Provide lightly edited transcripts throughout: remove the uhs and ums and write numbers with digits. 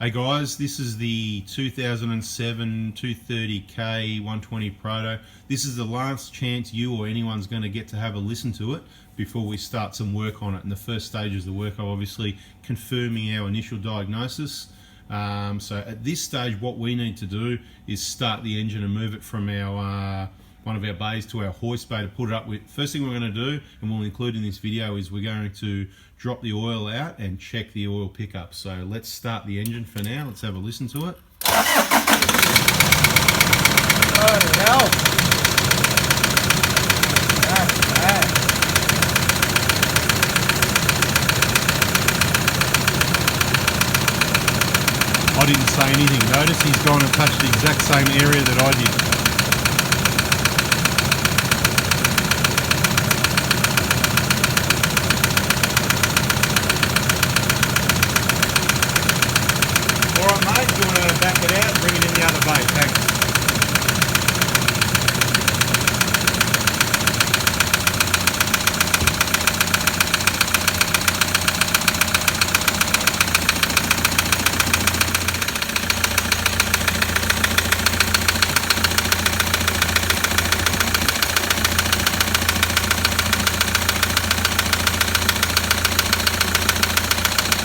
Hey guys, this is the 2007 230k 120 Prado. This is the last chance you or anyone's going to get to have a listen to it before we start some work on it. And the first stage of the work are obviously confirming our initial diagnosis. So at this stage, what we need to do is start the engine and move it from our one of our bays to our hoist bay to put it up with. First thing we're going to do, and we'll include in this video, is we're going to drop the oil out and check the oil pickup. So let's start the engine for now. Let's have a listen to it. Oh hell! That's bad. I didn't say anything. Notice he's gone and touched the exact same area that I did. Alright mate, do you want to back it out and bring it in the other bay? Thanks.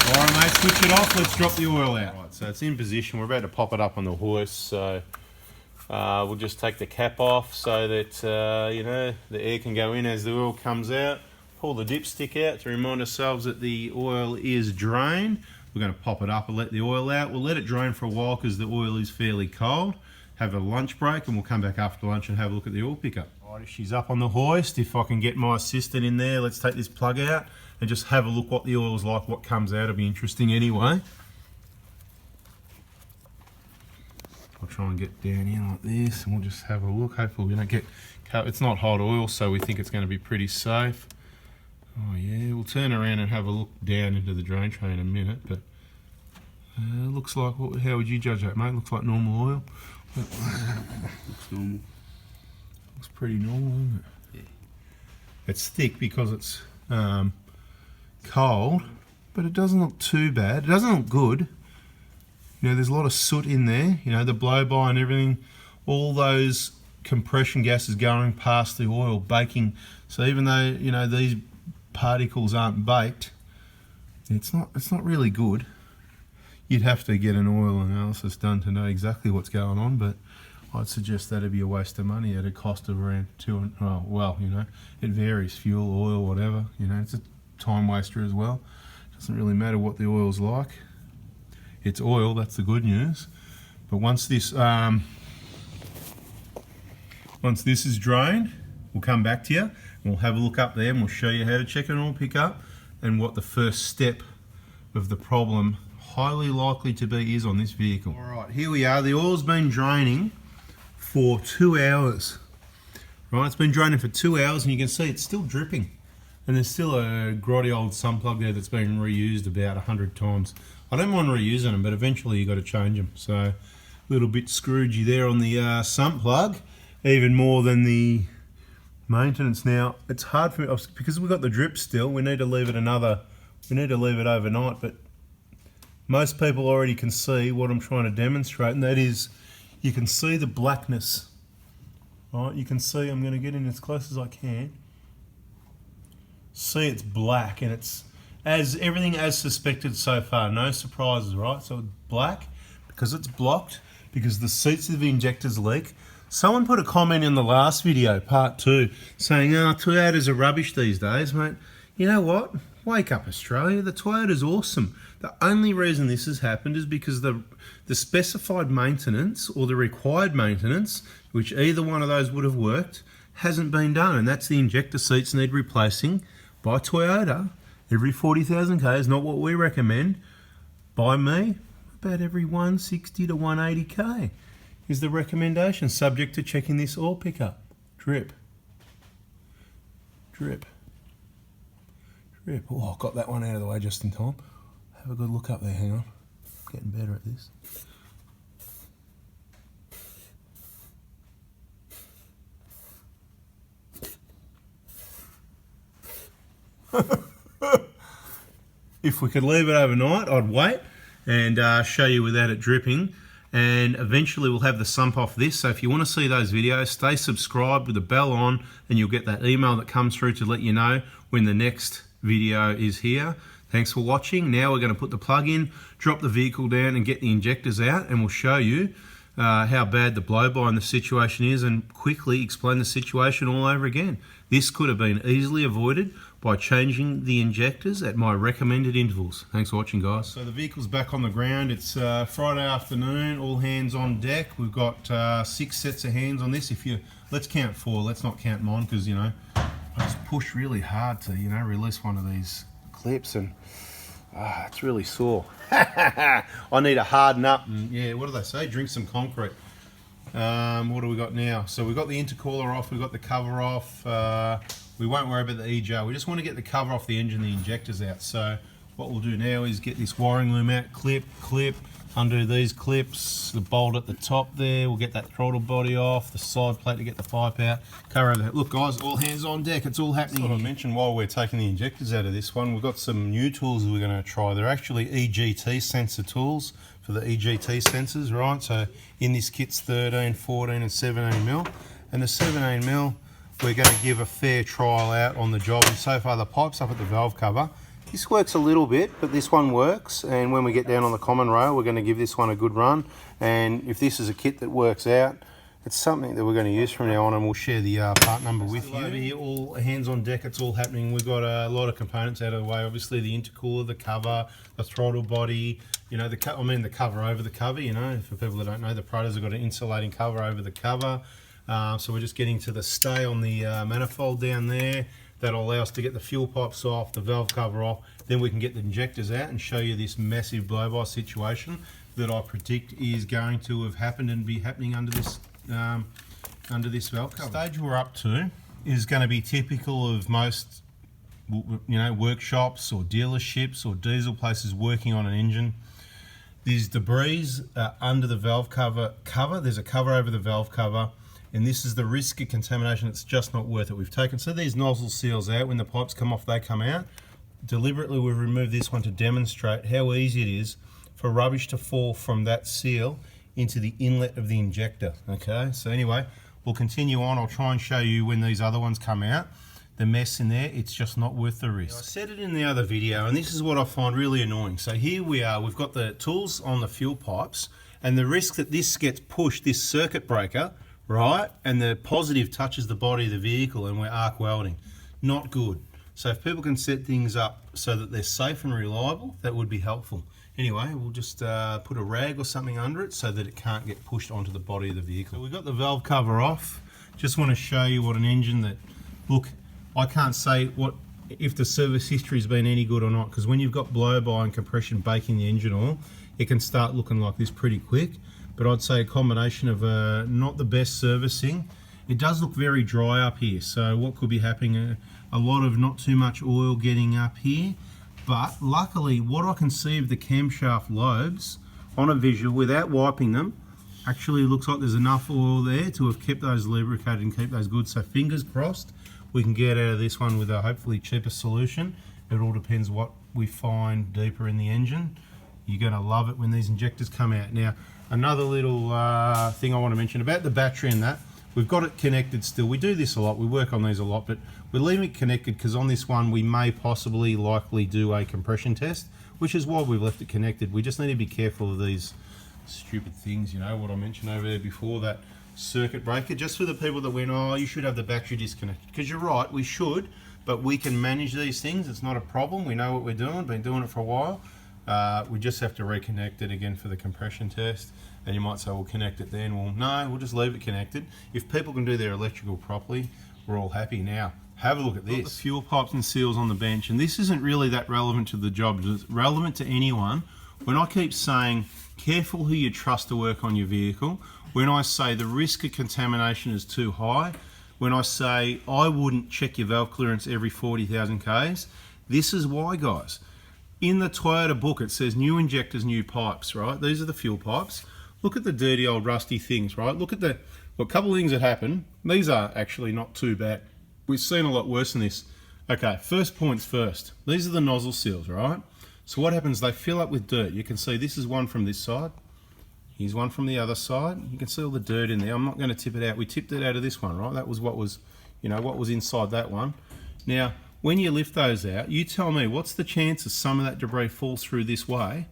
Alright mate, switch it off, let's drop the oil out. Right, so it's in position, we're about to pop it up on the hoist, so we'll just take the cap off so that you know, the air can go in as the oil comes out. Pull the dipstick out to remind ourselves that the oil is drained. We're going to pop it up and let the oil out. We'll let it drain for a while because the oil is fairly cold. Have a lunch break and we'll come back after lunch and have a look at the oil pickup. Alright, she's up on the hoist. If I can get my assistant in there, let's take this plug out and just have a look what the oil's like, what comes out. It'll be interesting anyway. I'll try and get down here like this and we'll just have a look. Hopefully we don't get, it's not hot oil, so we think it's going to be pretty safe. Oh yeah, we'll turn around and have a look down into the drain tray in a minute, but looks like, how would you judge that, mate? Looks like normal oil. Looks normal. Looks pretty normal, isn't it? Yeah. It's thick because it's cold, but it doesn't look too bad. It doesn't look good. You know, there's a lot of soot in there, you know, the blow-by and everything, all those compression gases going past the oil, baking. So even though, you know, these particles aren't baked, it's not really good. You'd have to get an oil analysis done to know exactly what's going on, but I'd suggest that'd be a waste of money at a cost of around well, you know, it varies, fuel, oil, whatever, you know, it's a time waster as well. Doesn't really matter what the oil's like. It's oil, that's the good news. But once this is drained, we'll come back to you and we'll have a look up there and we'll show you how to check an oil pickup and what the first step of the problem highly likely to be is on this vehicle. Alright, here we are. The oil's been draining for 2 hours. Right, it's been draining for 2 hours and you can see it's still dripping. And there's still a grotty old sun plug there that's been reused about 100 times. I don't mind reusing them, but eventually you've got to change them. So a little bit scroogey there on the sun plug, even more than the maintenance. Now, it's hard for me, because we've got the drip still, we need to leave it overnight, but most people already can see what I'm trying to demonstrate, and that is, you can see the blackness. Right, you can see, I'm going to get in as close as I can. See, it's black, and it's everything as suspected so far. No surprises, right? So it's black because it's blocked, because the seats of the injectors leak. Someone put a comment in the last video, part 2, saying, "Oh, Toyotas are rubbish these days, mate." You know what? Wake up, Australia. The Toyota's awesome. The only reason this has happened is because the specified maintenance or the required maintenance, which either one of those would have worked, hasn't been done, and that's the injector seats need replacing by Toyota every 40,000 k. Is not what we recommend. By me, about every 160 to 180 k is the recommendation, subject to checking this oil pickup. Drip. Drip. Drip. Oh, I got that one out of the way just in time. Have a good look up there, hang on. Getting better at this. If we could leave it overnight, I'd wait. and show you without it dripping. And eventually we'll have the sump off this. So if you want to see those videos, stay subscribed with the bell on, and you'll get that email that comes through to let you know when the next video is here. Thanks for watching. Now we're going to put the plug in, drop the vehicle down and get the injectors out, and we'll show you how bad the blow-by in the situation is and quickly explain the situation all over again. This could have been easily avoided by changing the injectors at my recommended intervals. Thanks for watching, guys. So the vehicle's back on the ground. It's Friday afternoon, all hands on deck. We've got 6 sets of hands on this. Let's count 4, let's not count mine, because I just push really hard to release one of these clips, and it's really sore. I need to harden up, and yeah, what do they say? Drink some concrete. What do we got now? So we've got the intercooler off, we've got the cover off. We won't worry about the EJ. We just want to get the cover off the engine, the injectors out. So what we'll do now is get this wiring loom out, clip, undo these clips, the bolt at the top there. We'll get that throttle body off, the side plate to get the pipe out, cover over that. Look guys, all hands on deck, it's all happening. That's what I mentioned while we're taking the injectors out of this one. We've got some new tools we're going to try. They're actually EGT sensor tools for the EGT sensors, right? So in this kit's 13, 14 and 17 mil. And the 17 mil, we're going to give a fair trial out on the job. And so far the pipe's up at the valve cover. This works a little bit, but this one works, and when we get down on the common rail, we're going to give this one a good run. And if this is a kit that works out, it's something that we're going to use from now on, and we'll share the part number with you. Over here, all hands on deck, it's all happening. We've got a lot of components out of the way. Obviously the intercooler, the cover, the throttle body, the cover over the cover, for people that don't know, the Prados have got an insulating cover over the cover. So we're just getting to the stay on the manifold down there. That'll allow us to get the fuel pipes off, the valve cover off, then we can get the injectors out and show you this massive blow-by situation that I predict is going to have happened and be happening under this valve cover. The stage we're up to is going to be typical of most workshops or dealerships or diesel places working on an engine. There's debris under the valve cover. There's a cover over the valve cover. And this is the risk of contamination. It's just not worth it. We've taken these nozzle seals out. When the pipes come off, they come out. Deliberately, we've removed this one to demonstrate how easy it is for rubbish to fall from that seal into the inlet of the injector. Okay, so anyway, we'll continue on. I'll try and show you when these other ones come out. The mess in there, it's just not worth the risk. I said it in the other video, and this is what I find really annoying. So here we are, we've got the tools on the fuel pipes, and the risk that this gets pushed, this circuit breaker, right, and the positive touches the body of the vehicle, and we're arc welding. Not good. So if people can set things up so that they're safe and reliable, that would be helpful. Anyway, we'll just put a rag or something under it so that it can't get pushed onto the body of the vehicle. So we've got the valve cover off. Just want to show you what an engine that, look, I can't say if the service history has been any good or not, because when you've got blow-by and compression baking the engine oil, it can start looking like this pretty quick. But I'd say a combination of not the best servicing. It does look very dry up here, so what could be happening, a lot of not too much oil getting up here. But luckily, what I can see of the camshaft lobes on a visual without wiping them, actually looks like there's enough oil there to have kept those lubricated and keep those good. So fingers crossed, we can get out of this one with a hopefully cheaper solution. It all depends what we find deeper in the engine. You're going to love it when these injectors come out. Now, another little thing I want to mention about the battery and that, we've got it connected still. We do this a lot, we work on these a lot, but we're leaving it connected because on this one we may possibly likely do a compression test, which is why we've left it connected. We just need to be careful of these stupid things, what I mentioned over there before, that circuit breaker, just for the people that went, oh, you should have the battery disconnected. Because you're right, we should, but we can manage these things. It's not a problem. We know what we're doing, been doing it for a while. We just have to reconnect it again for the compression test. And you might say, we'll connect it then. Well, no, we'll just leave it connected. If people can do their electrical properly, we're all happy. Now, have a look at this. Got the fuel pipes and seals on the bench, and this isn't really that relevant to the job. It's relevant to anyone. When I keep saying, careful who you trust to work on your vehicle, when I say the risk of contamination is too high, when I say I wouldn't check your valve clearance every 40,000 Ks, this is why, guys. In the Toyota book, it says new injectors, new pipes, right? These are the fuel pipes. Look at the dirty old rusty things, right? Look at a couple of things that happen. These are actually not too bad. We've seen a lot worse than this. Okay, first points first. These are the nozzle seals, right? So what happens, they fill up with dirt. You can see this is one from this side. Here's one from the other side. You can see all the dirt in there. I'm not going to tip it out. We tipped it out of this one, right? That was what was, you know, what was inside that one. Now, when you lift those out, you tell me, what's the chances some of that debris falls through this way,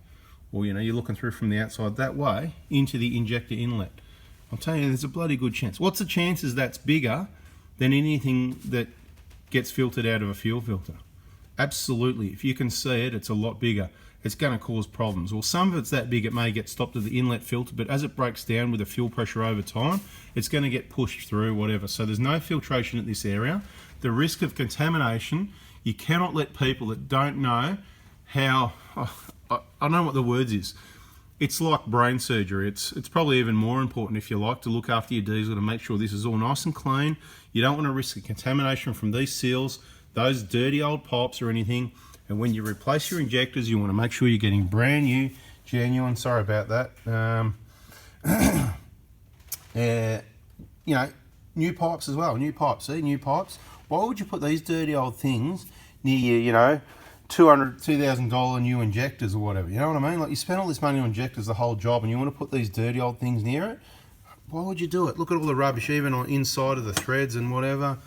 or, you know, you're looking through from the outside that way, into the injector inlet? I'll tell you, there's a bloody good chance. What's the chances that's bigger than anything that gets filtered out of a fuel filter? Absolutely. If you can see it, it's a lot bigger. It's going to cause problems. Well, some of it's that big it may get stopped at the inlet filter, but as it breaks down with the fuel pressure over time, it's going to get pushed through, whatever. So there's no filtration at this area. The risk of contamination, you cannot let people that don't know how, I know what the words is. It's like brain surgery. It's probably even more important, if you like, to look after your diesel to make sure this is all nice and clean. You don't want to risk the contamination from these seals, those dirty old pipes or anything. And when you replace your injectors, you want to make sure you're getting brand new, genuine, sorry about that, you know, new pipes as well, new pipes, see, new pipes. Why would you put these dirty old things near your, you know, $2,000 new injectors or whatever, you know what I mean? Like, you spend all this money on injectors the whole job and you want to put these dirty old things near it? Why would you do it? Look at all the rubbish, even on inside of the threads and whatever.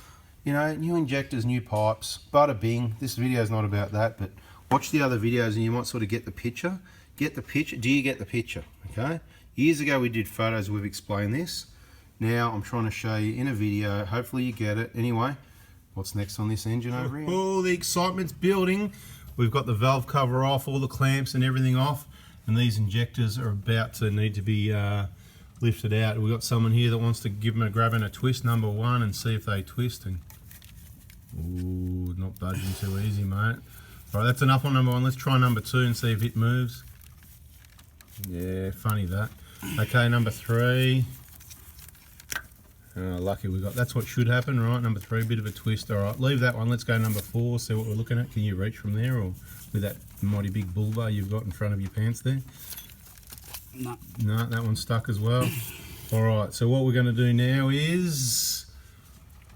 You know, new injectors, new pipes, bada bing. This video is not about that, but watch the other videos and you might sort of get the picture. Get the picture. Do you get the picture? Okay. Years ago we did photos, we've explained this. Now I'm trying to show you in a video. Hopefully you get it. Anyway, what's next on this engine over here? Oh, the excitement's building. We've got the valve cover off, all the clamps and everything off, and these injectors are about to need to be lifted out. We've got someone here that wants to give them a grab and a twist, number one, and see if they twist. And ooh, not budging too easy, mate. All right, that's enough on number one. Let's try number two and see if it moves. Yeah, funny that. Okay, number three. Lucky we got, that's what should happen, right? Number three, bit of a twist. All right, leave that one. Let's go number four, see what we're looking at. Can you reach from there, or with that mighty big bull bar you've got in front of your pants there? No. No, that one's stuck as well. All right, so what we're going to do now is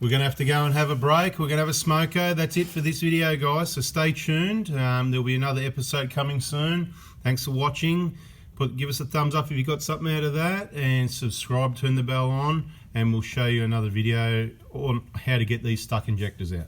we're going to have to go and have a break. We're going to have a smoko. That's it for this video, guys, so stay tuned. There'll be another episode coming soon. Thanks for watching. Give us a thumbs up if you got something out of that, and subscribe, turn the bell on, and we'll show you another video on how to get these stuck injectors out.